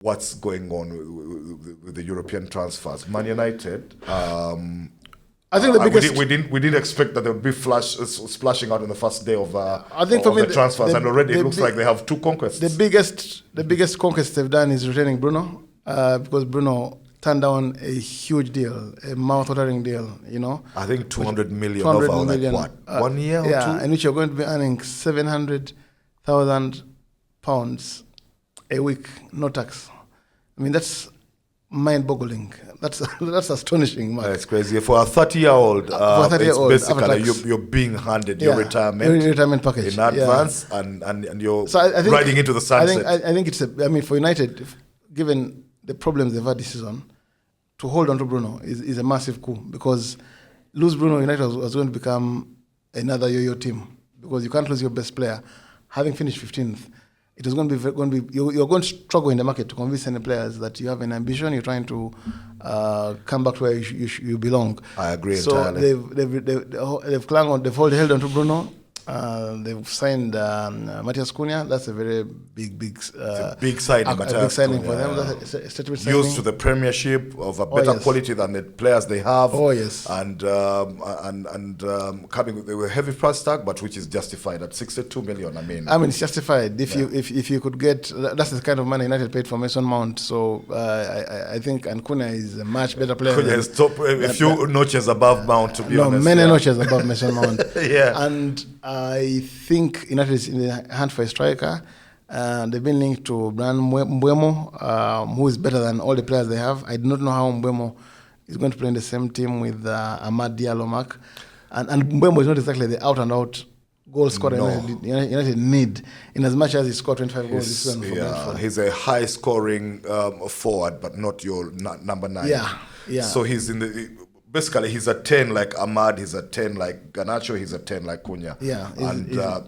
what's going on with the European transfers. Man United. I think the biggest. We didn't expect that there would be splashing out in the first day of I think for me the transfers, and already it looks like they have 2 conquests. The biggest conquest they've done is retaining Bruno, because Bruno turned down a huge deal, a mouth-watering deal. I think 200 million 200 over million, like what, 1 year or 2? Yeah, in which you're going to be earning £700,000 a week, no tax. I mean, that's mind-boggling. That's astonishing, Mark. That's crazy. For a 30-year-old, it's basically you're being handed your retirement package in advance, and you're riding into the sunset. I think for United, given the problems they've had this season, to hold on to Bruno is a massive coup, because lose Bruno, United was going to become another yo-yo team, because you can't lose your best player. Having finished 15th, it was going to be you're going to struggle in the market to convince any players that you have an ambition. You're trying to come back to where you belong. I agree entirely. So they've held on to Bruno. They've signed Matheus Cunha. That's a very big signing. Big signing for them. That's a statement used to the Premiership of a better quality than the players they have. Oh yes. And coming with a heavy price tag, but which is justified at 62 million. I mean, it's justified if you could get. That's the kind of money United paid for Mason Mount. So I think Cunha is a much better player. Cunha is top, a few notches above Mount, to be honest. Many notches above Mason Mount. Yeah. And I think United is in the hunt for a striker. They've been linked to Brian Mbeumo, who is better than all the players they have. I do not know how Mbeumo is going to play in the same team with Amad Diallo, Mark. And Mbeumo is not exactly the out-and-out goal scorer United need, in as much as he scored 25 goals this season for Brentford. He's a high-scoring forward, but not your number 9. Yeah. So he's in the... Basically, he's a 10 like Ahmad, he's a 10 like Garnacho, he's a 10 like Cunha. Yeah.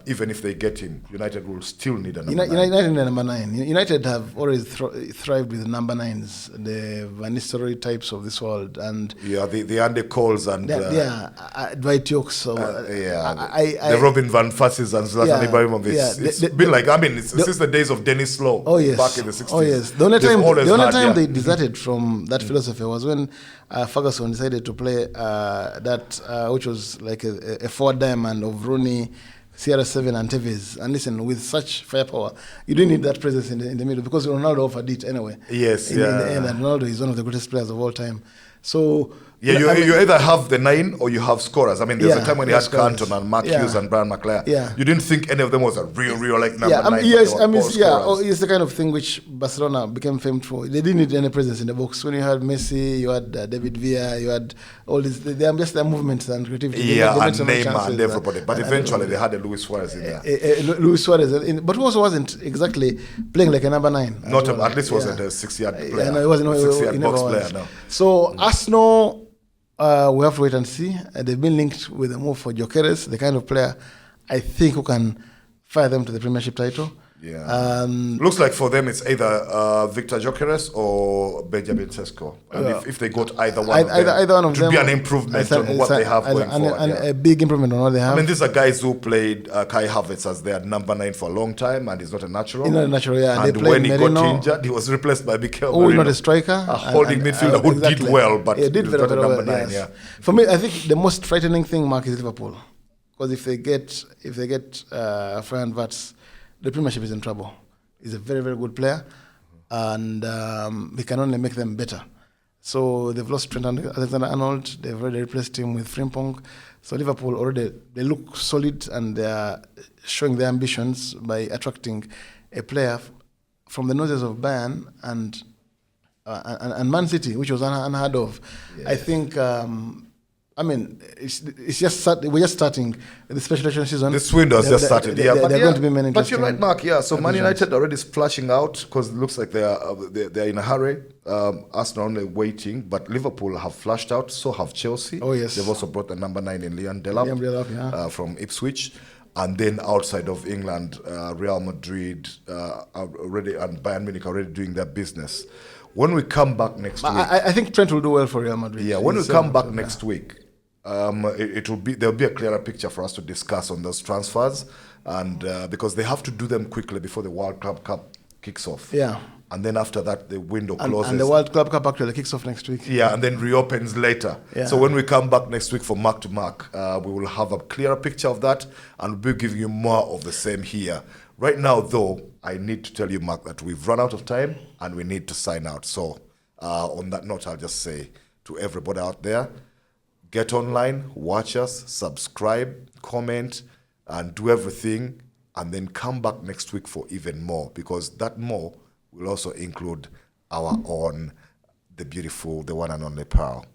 Even if they get him, United will still need a number 9. United need a number 9. United have always thrived with number 9s, the Van Nistelrooy types of this world. And the Andy Coles and... Dwight Yorks. The Robin Van Persies and Zlatan Ibrahimovic. It's been like, since the days of Dennis Law back in the 60s. Oh, yes. The only time they deserted from that philosophy was when Ferguson decided to play which was like a forward diamond of Rooney, CR7 and Tevez. And listen, with such firepower, you didn't need that presence in the middle, because Ronaldo offered it anyway. Yes, in the end, and Ronaldo is one of the greatest players of all time. So... you either have the 9 or you have scorers. There's a time when you had Canton and Mark Hughes and Brian McClair. Yeah. You didn't think any of them was a real like number 9. It's the kind of thing which Barcelona became famed for. They didn't need any presence in the box. When you had Messi, you had David Villa, you had all these. They are just their movements and creativity. And Neymar and everybody. But eventually they had a Luis Suarez in there. Luis Suarez, but who also wasn't exactly playing like a number 9. At least wasn't a 6-yard player. He wasn't a 6-yard box player. No. So Arsenal. We have to wait and see. They've been linked with a move for Gyökeres, the kind of player I think who can fire them to the Premiership title. Yeah. Looks like for them it's either Victor Gyökeres or Benjamin Sesko. And if they got either one of them, it would be an improvement on what they have going forward. And a big improvement on what they have. These are guys who played Kai Havertz as their number 9 for a long time, and he's not a natural. He's not a natural, yeah. And when he got injured, he was replaced by Mikel Merino. Oh, not a striker. A holding midfielder who did well, but he did very well. Number 9, yeah. For me, I think the most frightening thing, Mark, is Liverpool. Because if they get Florian Wirtz, the Premiership is in trouble. He's a very, very good player, and he can only make them better. So they've lost Trent Alexander-Arnold. They've already replaced him with Frimpong. So Liverpool already, they look solid, and they are showing their ambitions by attracting a player from the noses of Bayern and Man City, which was unheard of. Yes. I think... it's just we're just starting the special election season. This window has just started. Going to be many. But you're right, Mark. Yeah, so Man United already splashing out because it looks like they're in a hurry. Arsenal only waiting, but Liverpool have flashed out. So have Chelsea. Oh yes. They've also brought the number 9 in Liam Delap from Ipswich. And then outside of England, Real Madrid already and Bayern Munich already doing their business. When we come back next week, I think Trent will do well for Real Madrid. Yeah, when we come back next week, there'll be a clearer picture for us to discuss on those transfers, and because they have to do them quickly before the World Club Cup kicks off. Yeah. and then after that the window closes. And the World Club Cup actually kicks off next week. Yeah, and then reopens later. Yeah. So when we come back next week for Mark to Mark, we will have a clearer picture of that, and we'll be giving you more of the same here. Right now, though, I need to tell you, Mark, that we've run out of time and we need to sign out. So on that note, I'll just say to everybody out there, get online, watch us, subscribe, comment, and do everything, and then come back next week for even more, because that more will also include our own, the beautiful, the one and only Pearl.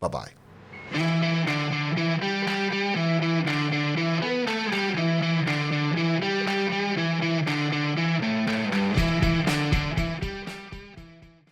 Bye-bye.